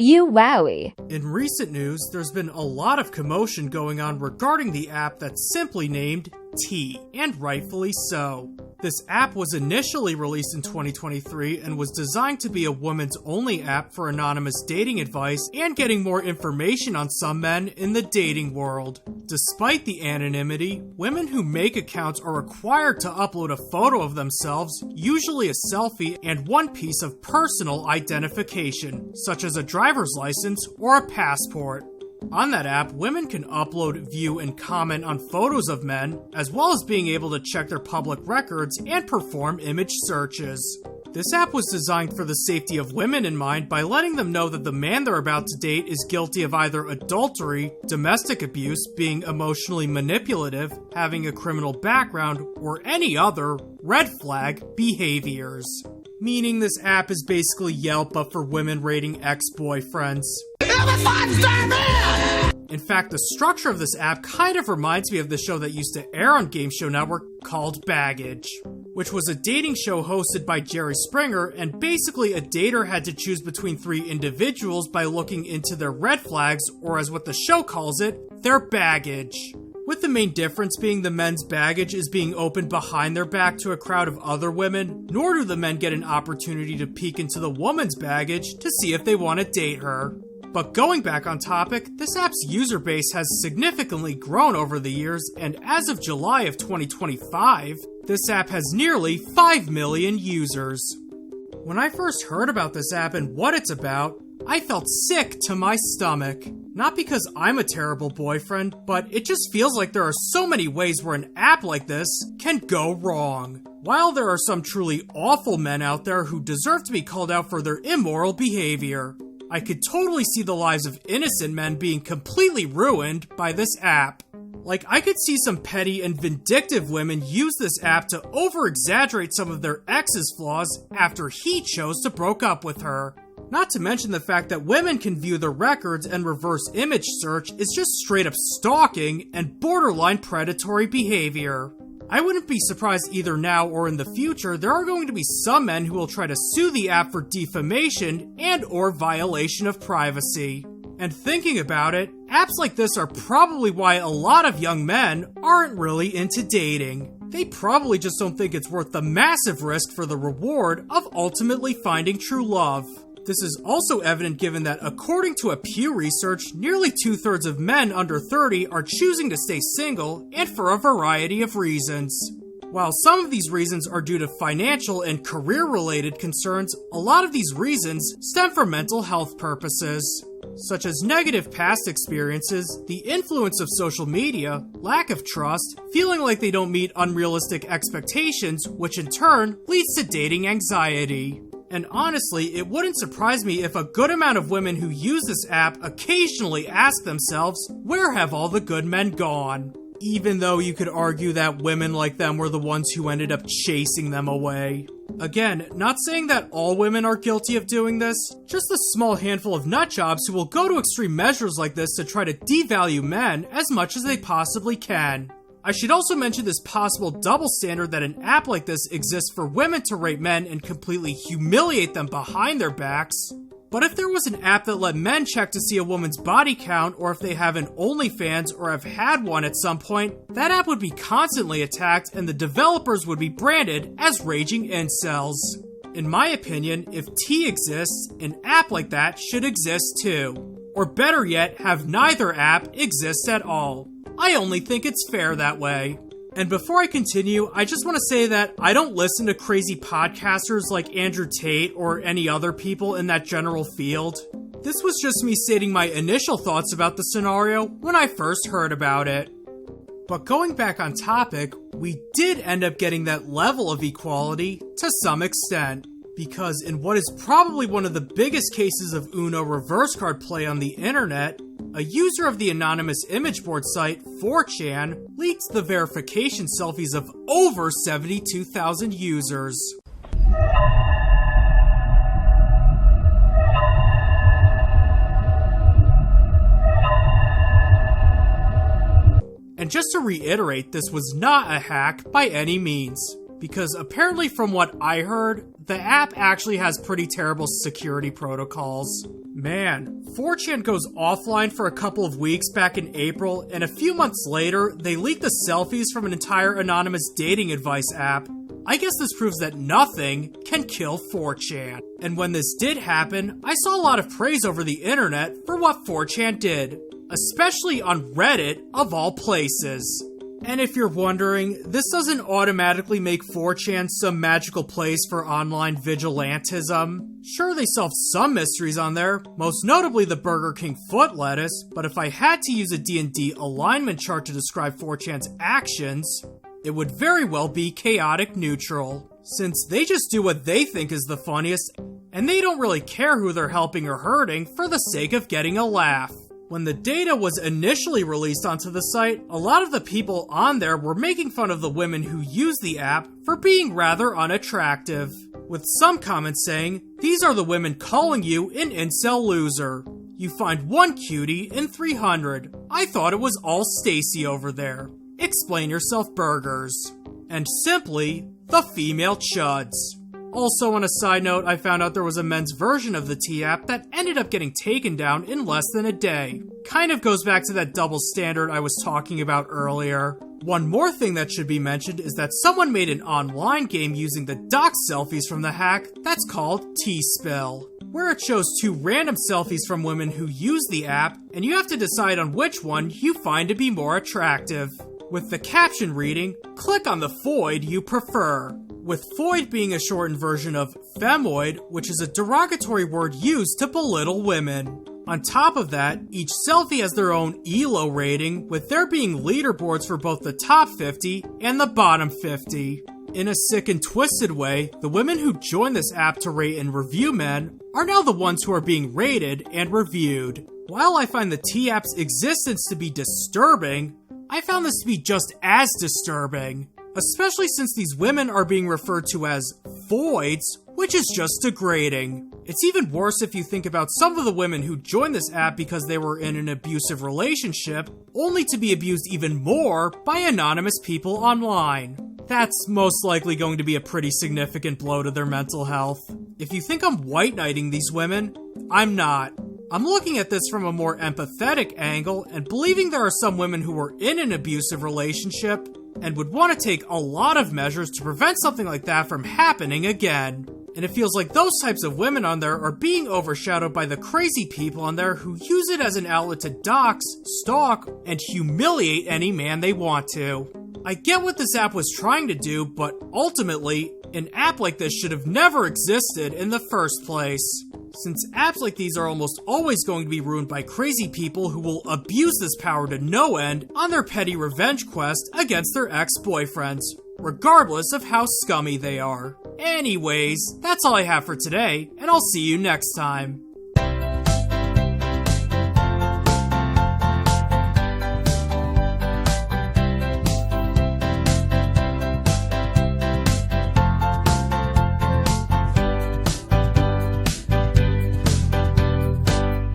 Euaoi. In recent news, there's been a lot of commotion going on regarding the app that's simply named T, and rightfully so. This app was initially released in 2023 and was designed to be a women's only app for anonymous dating advice and getting more information on some men in the dating world. Despite the anonymity, women who make accounts are required to upload a photo of themselves, usually a selfie, and one piece of personal identification, such as a driver's license or a passport. On that app, women can upload, view, and comment on photos of men, as well as being able to check their public records and perform image searches. This app was designed for the safety of women in mind by letting them know that the man they're about to date is guilty of either adultery, domestic abuse, being emotionally manipulative, having a criminal background, or any other red flag behaviors. Meaning this app is basically Yelp but for women rating ex-boyfriends. In fact, the structure of this app kind of reminds me of the show that used to air on Game Show Network called Baggage, which was a dating show hosted by Jerry Springer, and basically a dater had to choose between three individuals by looking into their red flags, or as what the show calls it, their baggage. With the main difference being the men's baggage is being opened behind their back to a crowd of other women, nor do the men get an opportunity to peek into the woman's baggage to see if they want to date her. But going back on topic, this app's user base has significantly grown over the years, and as of July of 2025, this app has nearly 5 million users. When I first heard about this app and what it's about, I felt sick to my stomach. Not because I'm a terrible boyfriend, but it just feels like there are so many ways where an app like this can go wrong. While there are some truly awful men out there who deserve to be called out for their immoral behavior, I could totally see the lives of innocent men being completely ruined by this app. Like, I could see some petty and vindictive women use this app to over-exaggerate some of their ex's flaws after he chose to break up with her. Not to mention the fact that women can view their records and reverse image search is just straight up stalking and borderline predatory behavior. I wouldn't be surprised either now or in the future there are going to be some men who will try to sue the app for defamation and or violation of privacy. And thinking about it, apps like this are probably why a lot of young men aren't really into dating. They probably just don't think it's worth the massive risk for the reward of ultimately finding true love. This is also evident given that according to a Pew research, nearly 2/3 of men under 30 are choosing to stay single, and for a variety of reasons. While some of these reasons are due to financial and career-related concerns, a lot of these reasons stem from mental health purposes, such as negative past experiences, the influence of social media, lack of trust, feeling like they don't meet unrealistic expectations, which in turn leads to dating anxiety. And honestly, it wouldn't surprise me if a good amount of women who use this app occasionally ask themselves, where have all the good men gone? Even though you could argue that women like them were the ones who ended up chasing them away. Again, not saying that all women are guilty of doing this, just a small handful of nutjobs who will go to extreme measures like this to try to devalue men as much as they possibly can. I should also mention this possible double standard that an app like this exists for women to rape men and completely humiliate them behind their backs. But if there was an app that let men check to see a woman's body count, or if they have an OnlyFans or have had one at some point, that app would be constantly attacked and the developers would be branded as raging incels. In my opinion, if T exists, an app like that should exist too. Or better yet, have neither app exist at all. I only think it's fair that way. And before I continue, I just want to say that I don't listen to crazy podcasters like Andrew Tate or any other people in that general field. This was just me stating my initial thoughts about the scenario when I first heard about it. But going back on topic, we did end up getting that level of equality to some extent. Because in what is probably one of the biggest cases of Uno reverse card play on the internet, a user of the anonymous image board site 4chan leaked the verification selfies of over 72,000 users. And just to reiterate, this was not a hack by any means. because apparently from what I heard, the app actually has pretty terrible security protocols. Man, 4chan goes offline for a couple of weeks back in April, and a few months later, they leaked the selfies from an entire anonymous dating advice app. I guess this proves that nothing can kill 4chan. And when this did happen, I saw a lot of praise over the internet for what 4chan did, especially on Reddit of all places. And if you're wondering, this doesn't automatically make 4chan some magical place for online vigilantism. Sure, they solved some mysteries on there, most notably the Burger King foot lettuce, but if I had to use a D&D alignment chart to describe 4chan's actions, it would very well be chaotic neutral, since they just do what they think is the funniest, and they don't really care who they're helping or hurting for the sake of getting a laugh. When the data was initially released onto the site, a lot of the people on there were making fun of the women who use the app for being rather unattractive, with some comments saying, "These are the women calling you an incel loser. You find one cutie in 300. I thought it was all Stacy over there. Explain yourself burgers." And simply, the female chuds. Also, on a side note, I found out there was a men's version of the T-app that ended up getting taken down in less than a day. Kind of goes back to that double standard I was talking about earlier. One more thing that should be mentioned is that someone made an online game using the dox selfies from the hack that's called T-Spill, where it shows two random selfies from women who use the app, and you have to decide on which one you find to be more attractive. With the caption reading, "Click on the foid you prefer," with foid being a shortened version of femoid, which is a derogatory word used to belittle women. On top of that, each selfie has their own ELO rating, with there being leaderboards for both the top 50 and the bottom 50. In a sick and twisted way, the women who join this app to rate and review men are now the ones who are being rated and reviewed. While I find the T-app's existence to be disturbing, I found this to be just as disturbing, especially since these women are being referred to as foids, which is just degrading. It's even worse if you think about some of the women who joined this app because they were in an abusive relationship, only to be abused even more by anonymous people online. That's most likely going to be a pretty significant blow to their mental health. If you think I'm white knighting these women, I'm not. I'm looking at this from a more empathetic angle and believing there are some women who were in an abusive relationship and would want to take a lot of measures to prevent something like that from happening again. And it feels like those types of women on there are being overshadowed by the crazy people on there who use it as an outlet to dox, stalk, and humiliate any man they want to. I get what this app was trying to do, but ultimately, an app like this should have never existed in the first place, since apps like these are almost always going to be ruined by crazy people who will abuse this power to no end on their petty revenge quest against their ex-boyfriends, regardless of how scummy they are. Anyways, that's all I have for today, and I'll see you next time.